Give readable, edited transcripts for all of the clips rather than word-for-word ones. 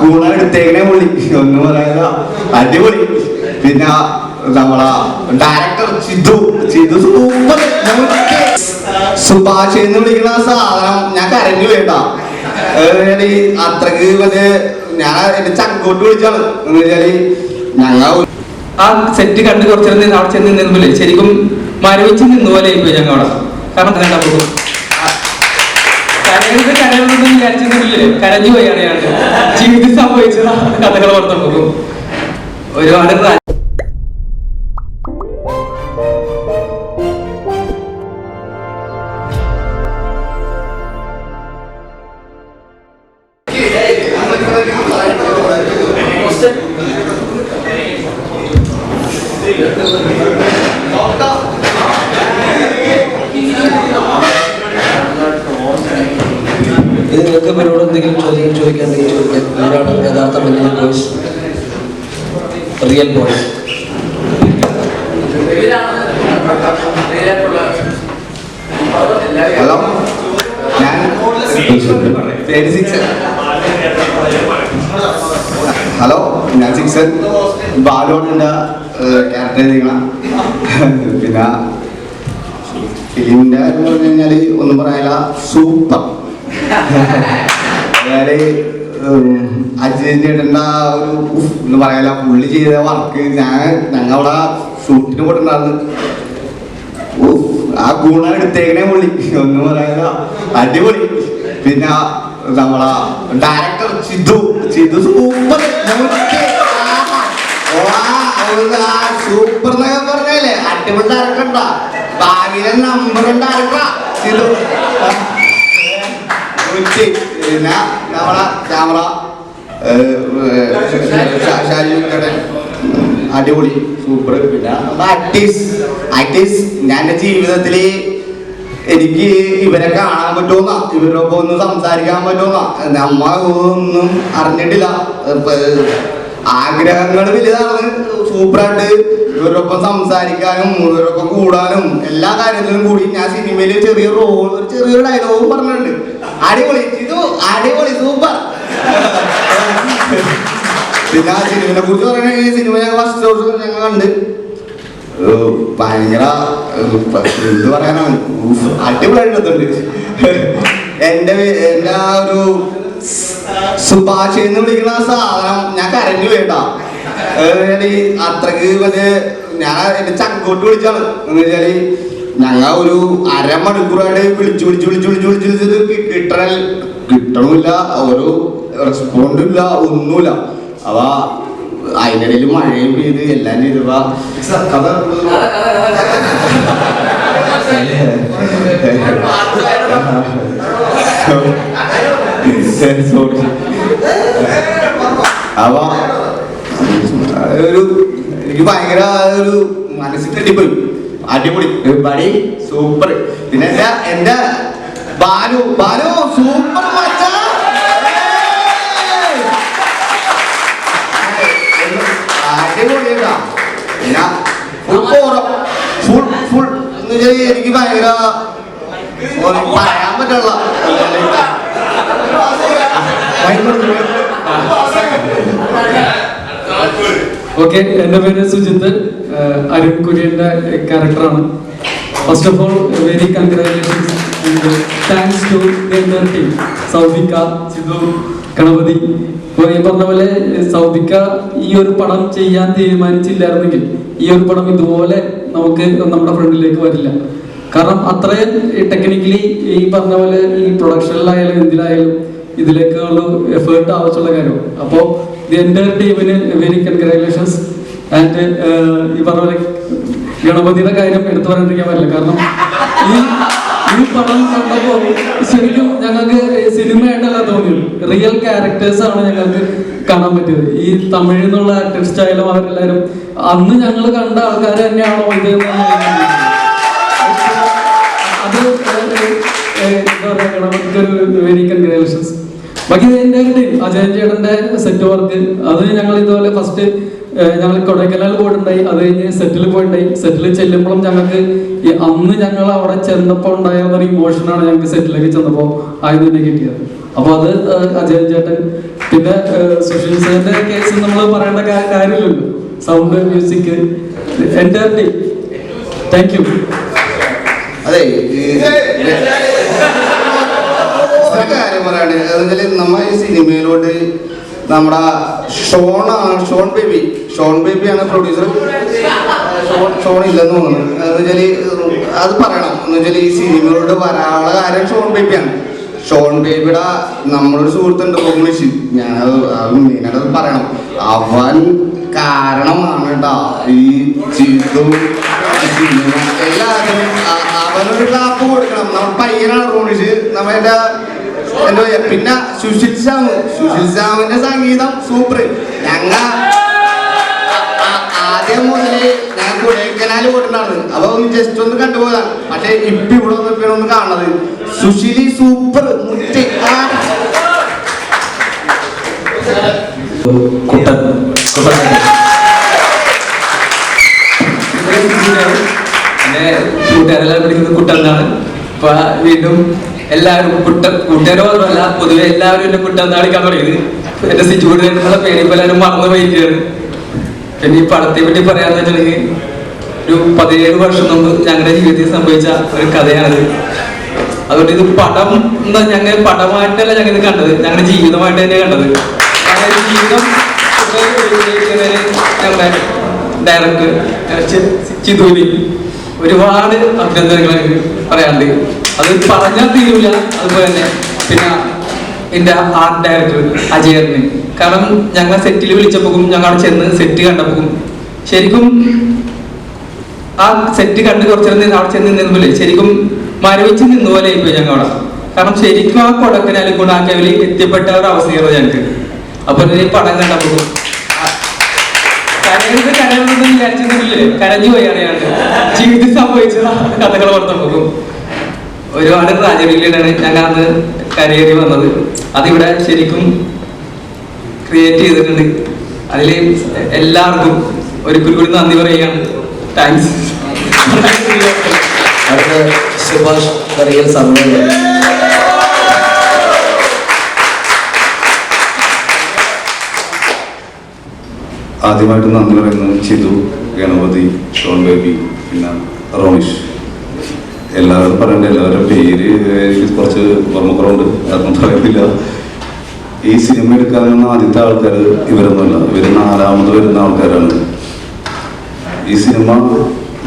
ഗുണ എടുത്തേക്കണേ പൊളി, ഒന്നും പറയാ അടിപൊളി. പിന്നെ നമ്മളെ ഡയറക്ടർ ചിതു സൂപ്പർ. സുഭാഷ് എന്ന് വിളിക്കുന്ന സാധനം ഞാൻ കരഞ്ഞു കേട്ടാ. അത്രക്ക് മറ്റേ ഞാൻ എന്റെ ചങ്കോട്ട് വിളിച്ചാണ്. എന്ന് വെച്ചാല് ഞങ്ങൾ ആ സെറ്റ് കണ്ട് കുറച്ചേരം അവിടെ ചെന്ന് നിന്നല്ലേ ശരിക്കും മരവിച്ച് നിന്നുപോലെ ആയിപ്പോയി ഞങ്ങൾ അവിടെ. കാരണം കണ്ടപ്പോൾ കരയൊന്നും വിചാരിച്ചിരുന്നില്ലേ, കരഞ്ഞു പോയാണ് ഞാൻ. ജീവിതത്തിൽ സംഭവിച്ച കഥകൾ ഓർത്ത് പോകും. ഒരുപാട് ഇത് നിങ്ങൾക്ക് ഇവരോട് എന്തെങ്കിലും ചോദിക്കാണ്ടെങ്കിൽ ചോദിക്കാം. ഇവരാണ് യഥാർത്ഥ മഞ്ഞ ബോയ്സ്, റിയൽ ബോയ്സ്. ഹലോ, ഞാൻ ഹലോ ഞാൻ സിക്സൻ ബാലോണിന്റെ ക്യാരക്ടർ ചെയ്യണം. പിന്നെ ഫിലിമിന്റെ എന്ന് പറഞ്ഞു കഴിഞ്ഞാൽ ഒന്നും പറയാനില്ല, സൂപ്പർ. അതായത് അജിത് ചേട്ടൻ്റെ ഒരു എന്ന് പറയാനില്ല, പുള്ളി ചെയ്ത വർക്ക് ഞങ്ങളവിടെ ഷൂട്ടിന് പോയിട്ടുണ്ടായിരുന്നു. ആ ഗുണ എടുത്തേക്കണേ പൊളി, ഒന്നും പറയാനില്ല അടിപൊളി. പിന്നെ നമ്മളെ ഡയറക്ടർ ചിതു സൂപ്പർ. സൂപ്പർ എന്നൊക്കെ പറഞ്ഞല്ലേ, അടിപൊളി ഡയറക്ടർ. ഭാവിയിലെ നമ്പർ ഡയറക്ടറാ ചിതു. പിന്നെ നമ്മളെ ക്യാമറ അടിപൊളി സൂപ്പർ. പിന്നെ ആക്ടേഴ്സ് ഞാൻ എൻ്റെ ജീവിതത്തിൽ എനിക്ക് ഇവരെ കാണാൻ പറ്റുമെന്നാ, ഇവരൊപ്പം ഒന്ന് സംസാരിക്കാൻ പറ്റുമെന്നാ. നമ്മ ഒന്നും അറിഞ്ഞിട്ടില്ല. ആഗ്രഹങ്ങൾ വലുതാണ്. സൂപ്പറായിട്ട് ഇവരൊപ്പം സംസാരിക്കാനും ഇവരൊപ്പം കൂടാനും എല്ലാ കാര്യത്തിലും കൂടി ഞാൻ സിനിമയിൽ ചെറിയൊരു ഡയലോഗും പറഞ്ഞിട്ടുണ്ട്. അടിപൊളി ഇത്, അടിപൊളി സൂപ്പർ. പിന്നെ ആ സിനിമയെ കുറിച്ച് പറയുകയാണെങ്കിൽ ഈ സിനിമ ഞങ്ങൾ ഫസ്റ്റ് ദിവസം ഞങ്ങൾ കണ്ട് ഭയങ്കര എന്ത് പറയാനാണ്, അടിപൊളിയായിട്ടുണ്ട്. എൻ്റെ ആ ഒരു സുഭാഷ് എന്ന് വിളിക്കുന്ന സാധനം ഞാൻ കരഞ്ഞു കേട്ടാ. അത്രക്ക് മറ്റേ ഞാൻ എന്റെ ചങ്കോട്ട് വിളിച്ചാണ്. എന്ന് വെച്ചാല് ഞങ്ങൾ ഒരു അരമണിക്കൂറായിട്ട് വിളിച്ച് കിട്ടണില്ല, ഒരു റെസ്പോണ്ടും ഇല്ല, ഒന്നുമില്ല. അപ്പ അതിനിടയിൽ മഴയും പെയ്ത് എല്ലാം ചെയ്തപ്പോ കഥ അപ്പൊ ഒരു എനിക്ക് ഭയങ്കര ഒരു മനസ്സിൽ തട്ടിപ്പോയി. അടിപൊളി പടി സൂപ്പർ. പിന്നെ എന്റെ ബാലു സൂപ്പർ മച്ച. അടിപൊളിയാ. പിന്നെ ഫുൾ എനിക്ക് ഭയങ്കര പറയാൻ പറ്റുള്ള. ഓക്കെ, എൻ്റെ പേര് സുജിത്ത്, അരുൺ കുര്യന്റെ ക്യാരക്ടറാണ്. First of all very congratulations and thanks to the entire team. സൗദിക്ക, ചിതു, ഗണപതി. ഇപ്പോൾ ഈ പറഞ്ഞ പോലെ സൗദിക്ക ഈ ഒരു പടം ചെയ്യാൻ തീരുമാനിച്ചില്ലായിരുന്നെങ്കിൽ ഈ ഒരു പടം ഇതുപോലെ നമുക്ക് നമ്മുടെ ഫ്രണ്ടിലേക്ക് വരില്ല. കാരണം അത്രയും ടെക്നിക്കലി ഈ പറഞ്ഞ പോലെ ഈ പ്രൊഡക്ഷനിലായാലും എന്തിലായാലും ഇതിലേക്കുള്ള എഫേർട്ട് ആവശ്യമുള്ള കാര്യമാണ്. അപ്പോൾ ദി എൻ്റയർ ടീമിന് വെരി കൺഗ്രാജുലേഷൻസ്. ആൻഡ് ഈ പറഞ്ഞ പോലെ ഗണപതിയുടെ കാര്യം എടുത്തു പറയാണ്ടിരിക്കാൻ പറ്റില്ല. കാരണം ഈ പടം കണ്ടപ്പോൾ ശരിക്കും ഞങ്ങൾക്ക് സിനിമയായിട്ടല്ല തോന്നിയത്, റിയൽ ക്യാരക്ടേഴ്സ് ആണ് ഞങ്ങൾക്ക് കാണാൻ പറ്റിയത്. ഈ തമിഴിൽ നിന്നുള്ള ആർട്ടിസ്റ്റ് ആയാലും അവരെല്ലാവരും അന്ന് ഞങ്ങൾ കണ്ട ആൾക്കാർ തന്നെയാണോ ഇത്? അത് എന്താ പറയുക, ഗണപതിക്ക് വെരി കൺഗ്രാജുലേഷൻസ്. ബാക്കി എൻ്റെ അജയൻ ചേട്ടൻ്റെ സെറ്റ് വർക്ക് അത് ഞങ്ങൾ ഇതുപോലെ ഫസ്റ്റ് ഞങ്ങൾ കൊടൈക്കനാൽ പോയിട്ടുണ്ടായി, അത് കഴിഞ്ഞ് സെറ്റിൽ പോയിട്ടുണ്ടായി. സെറ്റിൽ ചെല്ലുമ്പോഴും ഞങ്ങൾക്ക് അന്ന് ഞങ്ങൾ അവിടെ ചെന്നപ്പോൾ ഉണ്ടായിരുന്ന ഒരു ഇമോഷനാണ് ഞങ്ങൾക്ക് സെറ്റിലേക്ക് ചെന്നപ്പോൾ ആദ്യം തന്നെ കിട്ടിയത്. അപ്പോൾ അത് അജയൻ ചേട്ടൻ, പിന്നെ സുശീൽ സാറിന്റെ കേസ് നമ്മൾ പറയേണ്ട കാര്യമില്ലല്ലോ. Sound, music, entertain. Thank you. അതെ, ഒരു കാര്യം പറയാണ്, അതെങ്കിൽ നമ്മ ഈ സിനിമയിലോട്ട് നമ്മുടെ ഷോൺ ബേബിയാണ് പ്രൊഡ്യൂസർ. ഷോൺ ഇല്ലെന്ന് തോന്നുന്നു. എന്ന് വെച്ചാൽ അത് പറയണം. എന്ന് വെച്ചാൽ ഈ സിനിമയിലോട്ട് വരാനുള്ള കാര്യം ഷോൺ ബേബിയാണ്. ഷോൺ ബേബിയുടെ നമ്മളൊരു സുഹൃത്തുണ്ട് റോമിഷ്, ഞാനത് മെയിനായിട്ട് പറയണം. അവൻ കാരണമാണ് കേട്ടോ ഈ ചിത്തു സിനിമ. എല്ലാവരും അവനൊരു ക്ലാപ്പ് കൊടുക്കണം. നമ്മൾ പയ്യനാണ് റോമിഷ്. നമ്മളുടെ എന്താ പറയാ, പിന്നെ സുശീൽ സാമിന്റെ സംഗീതം സൂപ്പർ. ഞങ്ങ ആദ്യം മുതലേ ഞാൻ കൊടൈക്കനാൽ പോയിട്ടുണ്ടാണ്. അപ്പൊ ഒന്ന് ജസ്റ്റ് ഒന്ന് കണ്ടുപോയതാണ്. പക്ഷെ ഇപ്പൊ ഇവിടെ വന്നപ്പോഴാണ് ഒന്ന് കാണുന്നത്. സുശീലി സൂപ്പർ മുറ്റ്. കൂട്ടുകാരെല്ലാം പഠിക്കുന്നത് കുട്ടെന്നാണ്. അപ്പൊ വീണ്ടും എല്ലാവരും കൂട്ടുകാരോ മാത്രമല്ല, പൊതുവെ എല്ലാവരും എന്നെ കുട്ടെന്നാണ് വിളിക്കാൻ തുടങ്ങിയത്. എന്റെ സിജുകൂടെ എന്നുള്ള പേര് ഇപ്പൊ എല്ലാവരും മറന്നു പോയിരിക്കുകയാണ്. പിന്നെ ഈ പടത്തെ പറ്റി പറയാന്ന് വെച്ചിട്ടുണ്ടെങ്കിൽ ഒരു 17 വർഷം മുമ്പ് ഞങ്ങളുടെ ജീവിതത്തിൽ സംഭവിച്ച ഒരു കഥയാണിത്. അതുകൊണ്ട് ഇത് പടം ഞങ്ങൾ പടമായിട്ടല്ല ഞങ്ങൾ ഇത് കണ്ടത്, ഞങ്ങളുടെ ജീവിതമായിട്ട് തന്നെ കണ്ടത്. അതായത് ജീവിതം ഞങ്ങളുടെ ഡയറക്ടർ ചിതൂരി ഒരുപാട് അഭിനന്ദനങ്ങൾ പറയാനുണ്ട്. അത് പറഞ്ഞാൽ തീരൂല. അതുപോലെ തന്നെ പിന്നെ എൻ്റെ ആർട്ട് ഡയറക്ടർ അജയറിന്. കാരണം ഞങ്ങളെ സെറ്റിൽ വിളിച്ചപ്പോഴും ഞങ്ങൾ അവിടെ ചെന്ന് സെറ്റ് കണ്ടപ്പോഴും ശരിക്കും ആ സെറ്റ് കണ്ട് കുറച്ചേരം അവിടെ ചെന്ന് നിന്നപോലെ ശരിക്കും മരവിച്ച് നിന്നുപോലെ ആയിപ്പോയി ഞങ്ങൾ അവിടെ. കാരണം ശരിക്കും ആ കൊടക്കനാലും ഗുണാക്കവിൽ എത്തിപ്പെട്ട ഒരു അവസ്ഥയായിരുന്നു ഞങ്ങൾക്ക്. അപ്പൊ ഈ പടം കണ്ടപ്പോഴും കരയൊന്നും വിചാരിച്ചിട്ടില്ലേ, കരഞ്ഞു പോയാണ് ഞങ്ങൾക്ക് ജീവിതത്തിൽ സംഭവിച്ച കഥകൾ ഓർത്തപ്പോഴും. ഒരുപാട് ട്രാജഡിയിലാണ് ഞങ്ങൾ അന്ന് കരയേറി വന്നത്. അതിവിടെ ശരിക്കും ക്രിയേറ്റ് ചെയ്തിട്ടുണ്ട്. അതിൽ എല്ലാവർക്കും ഒരിക്കൽ കൂടി നന്ദി പറയുകയാണ്. താങ്ക്സ്. അടുത്ത സുഭാഷ് കറിയൽ സമയം. ആദ്യമായിട്ട് നന്ദി പറയുന്നത് ചിതു, ഗണപതി, ഷോൺ ബേബി, പിന്നെ റോണിഷ്. എല്ലാവരും പറയണ്ട, എല്ലാവരും പേര് എനിക്ക് കുറച്ച് ഓർമ്മക്കുറവുണ്ട്, അതൊന്നും പറയുന്നില്ല. ഈ സിനിമ എടുക്കാൻ നിന്ന ആദ്യത്തെ ആൾക്കാർ ഇവരൊന്നുമല്ല, ഇവർ 4ാമത് വരുന്ന ആൾക്കാരാണ്. ഈ സിനിമ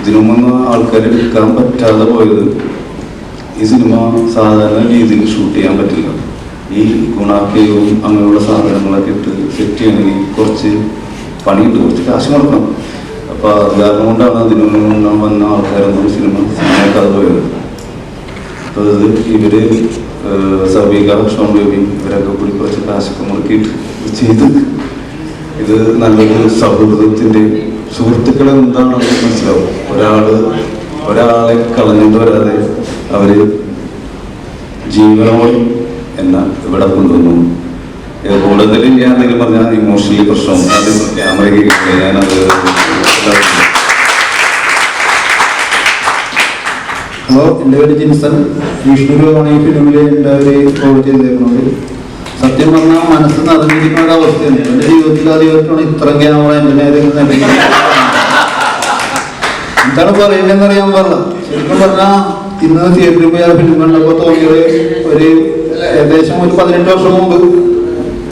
ഇതിനു മുമ്പ് ആൾക്കാർ എടുക്കാൻ പറ്റാതെ പോയത്, ഈ സിനിമ സാധാരണ രീതിയിൽ ഷൂട്ട് ചെയ്യാൻ പറ്റില്ല. ഈ ഗുണാക്കയും അങ്ങനെയുള്ള സാധനങ്ങളൊക്കെ ഇട്ട് സെറ്റ് ചെയ്യണമെങ്കിൽ കുറച്ച് പണിയിട്ട് കുറച്ച് കാശ് മുടക്കണം. അപ്പോൾ അത് കാരണം കൊണ്ടാണ് അതിനു മുന്നേ വന്ന ആൾക്കാരൊന്നും സിനിമയ്ക്കാതെ പോയത്. അപ്പോൾ ഇത് ഇവര് സബീക, ഷോൺ ബേബി ഇവരൊക്കെ കൂടി കുറച്ച് കാശൊക്കെ മുടക്കിയിട്ട് ചെയ്ത് ഇത് നല്ലൊരു സൗഹൃദത്തിൻ്റെ സുഹൃത്തുക്കൾ എന്താണെന്ന് മനസ്സിലാവും. ഒരാളെ കളഞ്ഞിട്ട് വരാതെ അവര് ജീവനോട് എന്നെ ഇവിടെ കൊണ്ടുവന്നു. കൂടുതൽ ഞാൻ എന്തെങ്കിലും പറഞ്ഞാൽ ഇമോഷണലി പ്രശ്നം അത് ക്യാമറയ്ക്ക് ഞാനത്. ഹലോ, എൻ്റെ പേര് ജിൻസൺ. വിഷ്ണുവാണ് ഈ ഫിലിമിൽ എൻ്റെ ഒരു റോൾ ചെയ്തേക്കുന്നത്. സത്യം പറഞ്ഞാൽ മനസ്സ് നിറഞ്ഞിരിക്കുന്ന ഒരു അവസ്ഥയാണ്. എൻ്റെ ജീവിതത്തിൽ ആദ്യമായിട്ടാണ് ഇത്ര ക്യാമറ എൻ്റെ നേരെ എന്താണ് പറയുന്നതെന്ന് അറിയാൻ പാടില്ല. ശരിക്കും പറഞ്ഞാൽ ഇന്ന് തിയേറ്ററിൽ പോയി ആ ഫിലിം കണ്ടപ്പോൾ തോന്നിയത് ഒരു ഏകദേശം ഒരു 18 വർഷം മുമ്പ്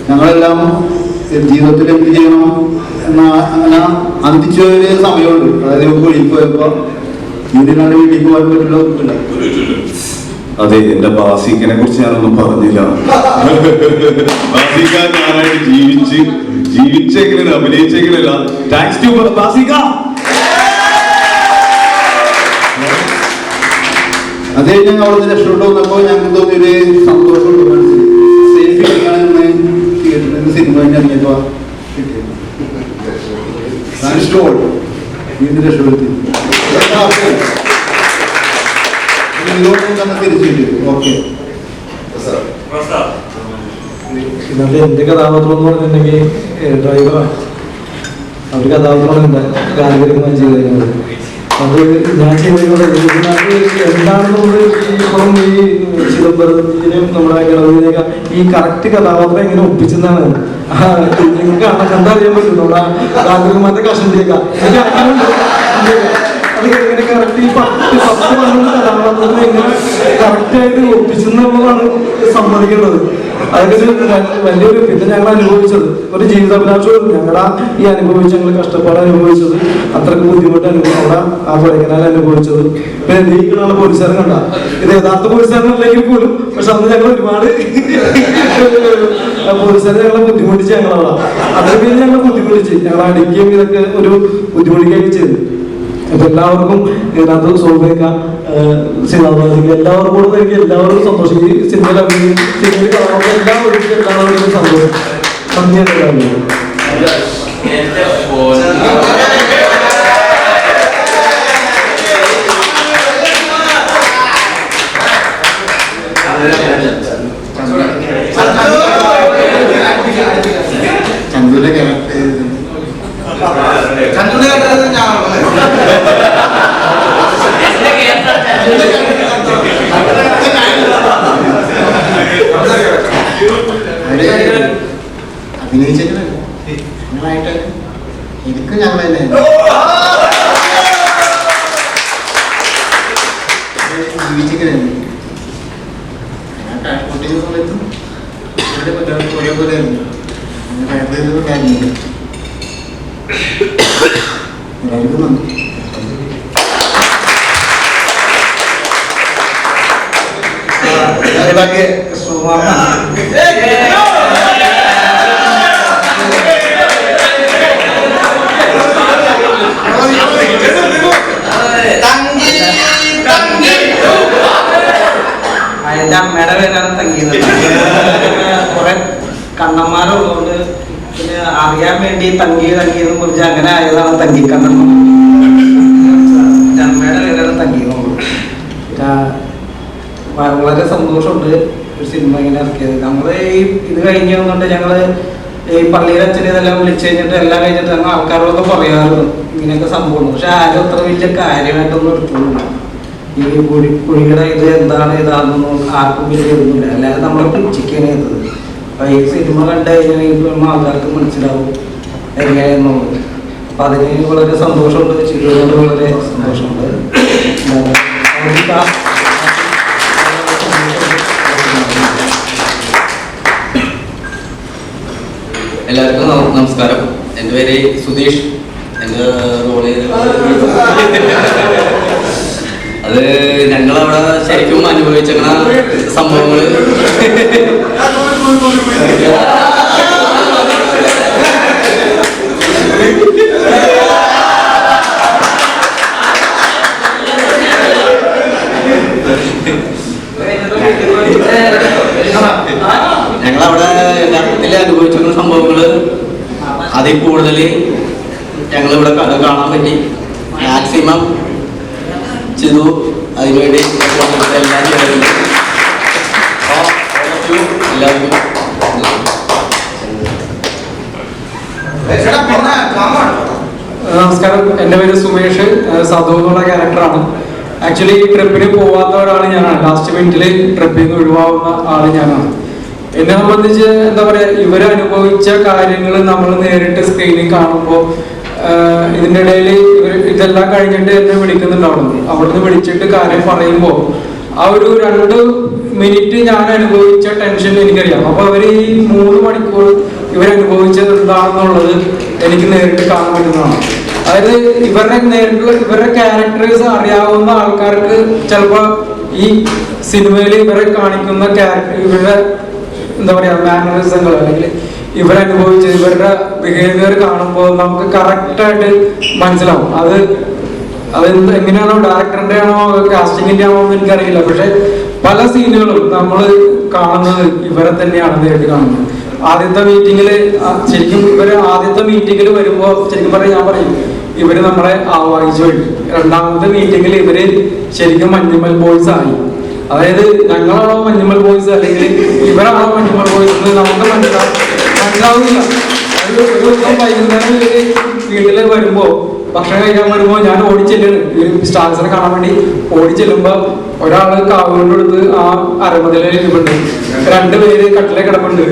ഞങ്ങളെല്ലാം ജീവിതത്തിൽ എന്ത് ചെയ്യണം എന്ന അങ്ങനെ അന്തിച്ച ഒരു സമയമുണ്ട്. അതായത് നമുക്ക് വീട്ടിൽ പോയപ്പോൾ വീടിനാണ് വീട്ടിൽ പോകാൻ പറ്റില്ല. അതെ, എന്റെ ബാസിക്കിനെ കുറിച്ച് ഞാനൊന്നും പറഞ്ഞില്ല. ബാസിക ഞാനായിട്ട് ജീവിച്ചെങ്കിലും അഭിനയിച്ചെങ്കിലല്ല. Thanks to ബാസിക. അത് ഞങ്ങൾ അവിടുന്ന് രക്ഷപ്പെട്ടു വന്നപ്പോൾ ഞങ്ങൾക്ക് തോന്നിയൊരു സന്തോഷമുണ്ട് മനസ്സിൽ. സെയിം ഫീലിംഗാണ് ഇന്ന് തിയേറ്ററിൽ നിന്ന് സിനിമ കഴിഞ്ഞ് ഇറങ്ങിയപ്പോൾ കിട്ടിയത്. വീണ്ടും രക്ഷപ്പെടുത്തി തന്നെ തിരിച്ചു കിട്ടി. ഓക്കെ, ഇതിനകത്ത് എൻ്റെ കഥാപാത്രം എന്ന് പറഞ്ഞിട്ടുണ്ടെങ്കിൽ ഡ്രൈവറാണ്. അവർ കഥാപാത്രമാണ് ഗാനഗരിമായി ചെയ്തിരുന്നത്. അത് ഞാൻ ചെയ്യുന്നത് എന്താണെന്നുള്ളത് ഇപ്പോഴും ഈ ചിദംബരത്തിനും നമ്മുടെ ഗണപതിനെയൊക്കെ ഈ കറക്റ്റ് കഥാപാത്രം എങ്ങനെ ഒപ്പിച്ചെന്നാണ് നിങ്ങൾക്ക് കണ്ടറിയാൻ പറ്റും നമ്മുടെ രാഘവകുമാറിന്റെ കഷണ്ടിയൊക്കെ അത് എങ്ങനെ കറക്റ്റ് ഈ 10 കഥാപാത്രത്തിന് എങ്ങനെ കറക്റ്റായിട്ട് ഒപ്പിച്ചെന്നുള്ളതാണ് സമ്മതിക്കുന്നത്. അതൊക്കെ വലിയൊരു പിന്നെ ഞങ്ങൾ അനുഭവിച്ചത് ഒരു ജീവിതാഭിലാഷവും ഞങ്ങളുടെ ഈ അനുഭവിച്ച് ഞങ്ങൾ കഷ്ടപ്പാട് അനുഭവിച്ചത് അത്രക്ക് ബുദ്ധിമുട്ട് അവിടെ ആ കൊടൈക്കനാൽ അനുഭവിച്ചത്. പിന്നെ എന്തെങ്കിലും പോലീസുകാരൻ കണ്ട ഇത് യഥാർത്ഥ പോലീസുകാരനല്ലെങ്കിൽ പോലും പക്ഷെ അന്ന് ഞങ്ങൾ ഒരുപാട് പോലീസുകാരെ ഞങ്ങളെ ബുദ്ധിമുട്ടിച്ച് ഞങ്ങളവിടെ അതൊക്കെ ഞങ്ങൾ ബുദ്ധിമുട്ടിച്ച് ഞങ്ങൾ അടിക്കുകയും ഇതൊക്കെ ഒരു ബുദ്ധിമുട്ടിക്കുകയും ചെയ്തു. അപ്പൊ എല്ലാവർക്കും ഇതിനകത്ത് സോൾവേക്കാം എല്ലാവർക്കും കൂടെ എനിക്ക് എല്ലാവർക്കും സന്തോഷം. ഈ സിനിമയിൽ എല്ലാവർക്കും സന്തോഷം. നന്ദി. അഭിനയിച്ചിട്ട് എനിക്ക് ഞങ്ങൾ തന്നെ ജീവിച്ചിരിക്കുന്നത് ട്രാൻസ്പോർട്ട് ചെയ്യുന്ന സമയത്തും ഒരേപോലെ കാര്യമില്ല. എല്ലാവർക്കും നന്ദി. അതിന്റെ അമ്മയുടെ പേരാണ് തങ്ങിയത്. കുറെ കണ്ണന്മാരുള്ളതുകൊണ്ട് പിന്നെ അറിയാൻ വേണ്ടി തങ്ങിയെന്ന് കുറിച്ച് അങ്ങനെ ആയതാണ് തങ്കിക്കണ്ണൻ. അമ്മയുടെ പേരാണ് തങ്ങിയത്. വളരെ സന്തോഷമുണ്ട് ഒരു സിനിമ ഇങ്ങനെ ഇറക്കിയത്. നമ്മള് ഈ ഇത് കഴിഞ്ഞ് വന്നുകൊണ്ട് ഞങ്ങള് ഈ പള്ളിയിലെ അച്ഛനെ ഇതെല്ലാം വിളിച്ചു കഴിഞ്ഞിട്ട് എല്ലാം കഴിഞ്ഞിട്ട് ഞങ്ങൾ ആൾക്കാരോടൊക്കെ പറയാറുണ്ട് ഇങ്ങനെയൊക്കെ സംഭവം. പക്ഷെ ആരും അത്ര വലിയ കാര്യമായിട്ടൊന്നും എടുത്തൊന്നുമില്ല. ഈ കുഴിയുടെ ഇത് എന്താണ് ഇതാണെന്നൊന്നും ആർക്കും വലിയ എഴുതുന്നില്ല. എല്ലാവരും നമ്മളെ പിടിച്ചിക്കാണ് ചെയ്തത്. അപ്പൊ ഈ സിനിമ കണ്ടു കഴിഞ്ഞാൽ ആൾക്കാർക്ക് മനസ്സിലാവും എങ്ങനെയെന്നുള്ളത്. അപ്പൊ അതിന് വളരെ സന്തോഷമുണ്ട്. ചെയ്തതുകൊണ്ട് വളരെ സന്തോഷമുണ്ട്. എല്ലാവർക്കും നമസ്കാരം. എൻ്റെ പേര് സുധീഷ്. എൻ്റെ റോള് അത് ഞങ്ങളവിടെ ശരിക്കും അനുഭവിച്ചിരിക്കണ സംഭവങ്ങൾ. ഞങ്ങളവിടെ യഥാർത്ഥത്തിൽ അനുഭവിച്ചിരുന്ന സംഭവങ്ങള് അതിൽ കൂടുതൽ ഞങ്ങളിവിടെ കാണാൻ പറ്റി. മാക്സിമം ചെയ്തു. അതിനുവേണ്ടി എല്ലാം ചെയ്തിട്ടുണ്ട്. എല്ലാവർക്കും നമസ്കാരം. എൻ്റെ പേര് സുമേഷ്. സദു എന്നുള്ള ക്യാരക്ടറാണ്. ആക്ച്വലി ഈ ട്രിപ്പിന് പോവാത്ത ഒരാൾ ഞാനാണ്. ലാസ്റ്റ് മിനിറ്റിൽ ട്രിപ്പിൽ നിന്ന് ഒഴിവാകുന്ന ആള് ഞാനാണ്. എന്നെ സംബന്ധിച്ച് എന്താ പറയാ, ഇവരനുഭവിച്ച കാര്യങ്ങൾ നമ്മൾ നേരിട്ട് സ്ക്രീനിൽ കാണുമ്പോൾ ഇതിൻ്റെ ഇടയിൽ ഇതെല്ലാം കഴിഞ്ഞിട്ട് എന്നെ വിളിക്കുന്നുണ്ടാവുന്നു. അവിടുന്ന് വിളിച്ചിട്ട് കാര്യം പറയുമ്പോൾ ആ ഒരു 2 മിനിറ്റ് ഞാൻ അനുഭവിച്ച ടെൻഷൻ എനിക്കറിയാം. അപ്പൊ അവര് ഈ 3 മണിക്കൂർ ഇവരനുഭവിച്ചത് എന്താണെന്നുള്ളത് എനിക്ക് നേരിട്ട് കാണാൻ പറ്റുന്നതാണ്. അതായത് ഇവരുടെ ക്യാരക്ടേഴ്സ് അറിയാവുന്ന ആൾക്കാർക്ക് ചിലപ്പോൾ ഈ സിനിമയിൽ ഇവരെ കാണിക്കുന്ന ക്യാരക്ടർ, ഇവരുടെ എന്താ പറയാ മാനറിസങ്ങൾ അല്ലെങ്കിൽ ഇവരനുഭവിച്ച ഇവരുടെ ബിഹേവിയർ കാണുമ്പോൾ നമുക്ക് കറക്റ്റായിട്ട് മനസ്സിലാവും. അത് എങ്ങനെയാണോ, ഡയറക്ടറിന്റെ ആണോ കാസ്റ്റിങ്ങിന്റെ ആണോ എന്ന് എനിക്കറിയില്ല. പക്ഷെ പല സീനുകളും നമ്മൾ കാണുന്നത് ഇവരെ തന്നെയാണ് നേരിട്ട് കാണുന്നത്. ആദ്യത്തെ മീറ്റിങ്ങില് ശരിക്കും ആദ്യത്തെ മീറ്റിങ്ങിൽ വരുമ്പോ ശരിക്കും പറയാൻ ഞാൻ പറയും ഇവര് നമ്മളെ ആവാഹിച്ചു കഴിഞ്ഞു. 2ാമത്തെ മീറ്റിങ്ങിൽ ഇവര് ശരിക്കും മഞ്ഞുമൽ ബോയ്സ് ആയി. അതായത് ഞങ്ങളാണോ മഞ്ഞുമൽ ബോയ്സ് അല്ലെങ്കിൽ ഇവരാണോ മഞ്ഞുമൽ ബോയ്സ് എന്ന് നമുക്ക് മനസ്സിലാവില്ല. ഒരു ദിവസം വൈകുന്നേരം വീട്ടില് വരുമ്പോ ഭക്ഷണം കഴിക്കാൻ വരുമ്പോൾ ഞാൻ ഓടിച്ചെല്ലാണ് ഈ സ്റ്റാർസിനെ കാണാൻ വേണ്ടി. ഓടിച്ചെല്ലുമ്പോ ഒരാള് കാവുകൊണ്ട് എടുത്ത് ആ അരമതിലയിൽ ഇരിപ്പുണ്ട്, 2 പേര് കട്ടിലെ കിടപ്പുണ്ട്.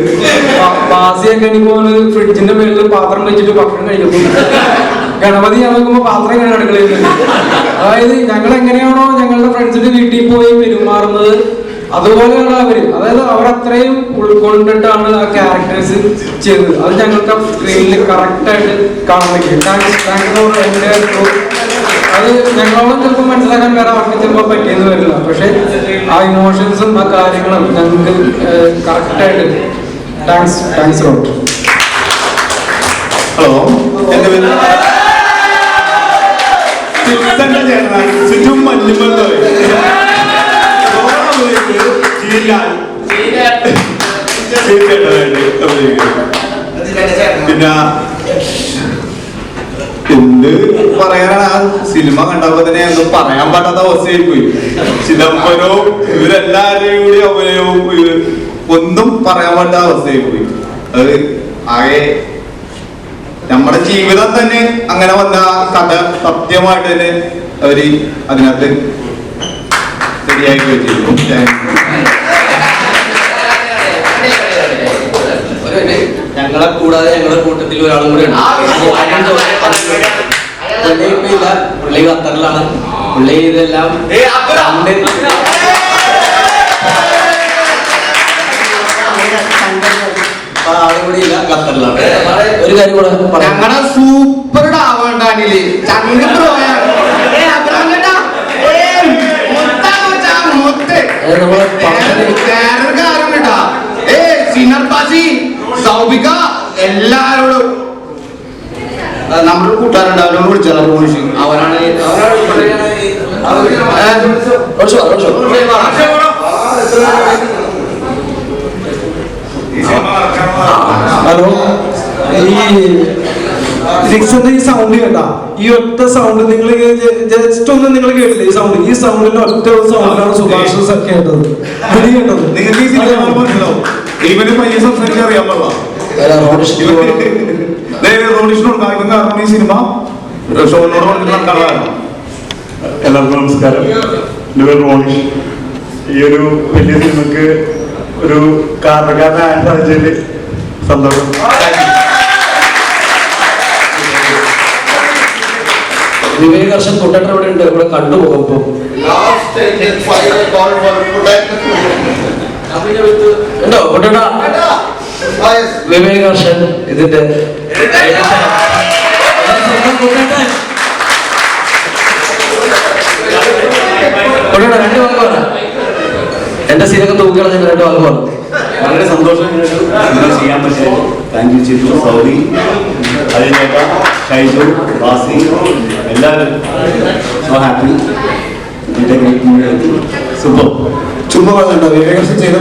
ബാസിയൊക്കെ എനിക്ക് ഫ്രിഡ്ജിന്റെ മേളിൽ പാത്രം വെച്ചിട്ട് ഭക്ഷണം കഴിക്കുന്നു. ഗണപതി ഞാൻ നോക്കുമ്പോ പാത്രം ഇങ്ങനെ അടുക്കളയിൽ. അതായത് ഞങ്ങൾ എങ്ങനെയാണോ ഞങ്ങളുടെ ഫ്രണ്ട്സിന്റെ വീട്ടിൽ പോയി പെരുമാറുന്നത് അതുപോലെയാണ് അവര്. അതായത് അവരത്രയും ഉൾക്കൊണ്ടിട്ടാണ് ആ ക്യാരക്ടേഴ്സ് ചെയ്തത്. അത് ഞങ്ങൾക്ക് സ്ക്രീനിൽ കറക്റ്റ് ആയിട്ട് കാണാൻ പറ്റും. അത് ഞങ്ങളോളം ചിലപ്പോൾ മനസ്സിലാക്കാൻ വേറെ അവർക്ക് ചിലപ്പോൾ പറ്റിയെന്ന് വരില്ല. പക്ഷെ ആ ഇമോഷൻസും ആ കാര്യങ്ങളും ഞങ്ങൾക്ക് കറക്റ്റായിട്ട് താങ്ക്സ് ലോട്ട്. ഹലോ, എന്റെ പേര് ചുറ്റും മഞ്ഞുമല്ലോ പിന്നെ എന്ത് പറയാനാണ്, ആ സിനിമ കണ്ടപ്പോ തന്നെ ഒന്നും പറയാൻ പറ്റാത്ത അവസ്ഥയായി പോയി. ചിദംബരവും ഇവരെല്ലാവരെയും കൂടി അഭിനയവും ഒന്നും പറയാൻ പറ്റാത്ത അവസ്ഥയായി പോയി. അത് ആകെ നമ്മുടെ ജീവിതം തന്നെ അങ്ങനെ വന്ന കഥ സത്യമായിട്ട് തന്നെ അവര് അതിനകത്ത് ശരിയാക്കി വെച്ചിരുന്നു. ഞങ്ങളെ കൂടാതെ ഞങ്ങളുടെ കൂട്ടത്തിൽ ഒരാളും കൂടെ ഉണ്ട്. പുള്ളി ഖത്തറിലാണ്. പുള്ളി ഇതെല്ലാം ആളും കൂടി ഇല്ല, ഖത്തറിലാണ്. ഒരു കാര്യം കൂടെ ഞങ്ങളുടെ സൂപ്പർ ഡാവണ്ടാണില്ലേ എല്ലാരോടും നമ്മുടെ കൂട്ടുകാരുണ്ട്, അവരോട് വിളിച്ചാൽ അവരാണ് ഹലോ, ഈ റിക്സിന്റെ ഈ സൗണ്ട് കേട്ടാ, ഈ ഒറ്റ സൗണ്ട് നിങ്ങൾ ജസ്റ്റ് ഒന്ന് നിങ്ങൾ കേട്ടില്ല. ഈ സൗണ്ട്, ഈ സൗണ്ടിന്റെ ഒറ്റ സൗണ്ടിലാണ് സുഭാഷ് കേട്ടത്, കേട്ടത്. നിങ്ങൾക്ക് ഈ സിനിമ മനസ്സിലാവും. ഇവന് പയ്യെ സംസാരിക്കാൻ അറിയാൻ പാടില്ല. റോഡിഷിനോട് കാണിക്കുന്ന കാരണം ഈ സിനിമ ഷോനോട് നടക്കാറാണ്. എല്ലാവർക്കും നമസ്കാരം. എൻ്റെ പേര് റോണിഷ്. ഈ ഒരു വലിയ സിനിമക്ക് ഒരു കാരണക്കാരനായ സാഹചര്യത്തിൽ സന്തോഷം. വിവേകർഷൻ കൊണ്ടേട്ടർ ഇവിടെ ഉണ്ട്, ഇവിടെ കണ്ടുപോകും. ഇപ്പൊ ഉണ്ടോ കൊണ്ടേട്ടാ? വിവേകർഷൻ ഇതിന്റെ കൊണ്ടേട്ടാ 2 വാക്ക് പറ. എന്റെ സീനൊക്കെ തൂക്കികളഞ്ഞ 2 വാക്ക് പറ. വളരെ സന്തോഷം ചെയ്യാൻ പറ്റിയത്. Thank you Chithu, Saudi, അതിനേക്ക, Shaiju, ബാസി, എല്ലാവരും. So happy. സൂപ്പർ. ചുമ്മാ വിവേകർഷൻ ചെയ്ത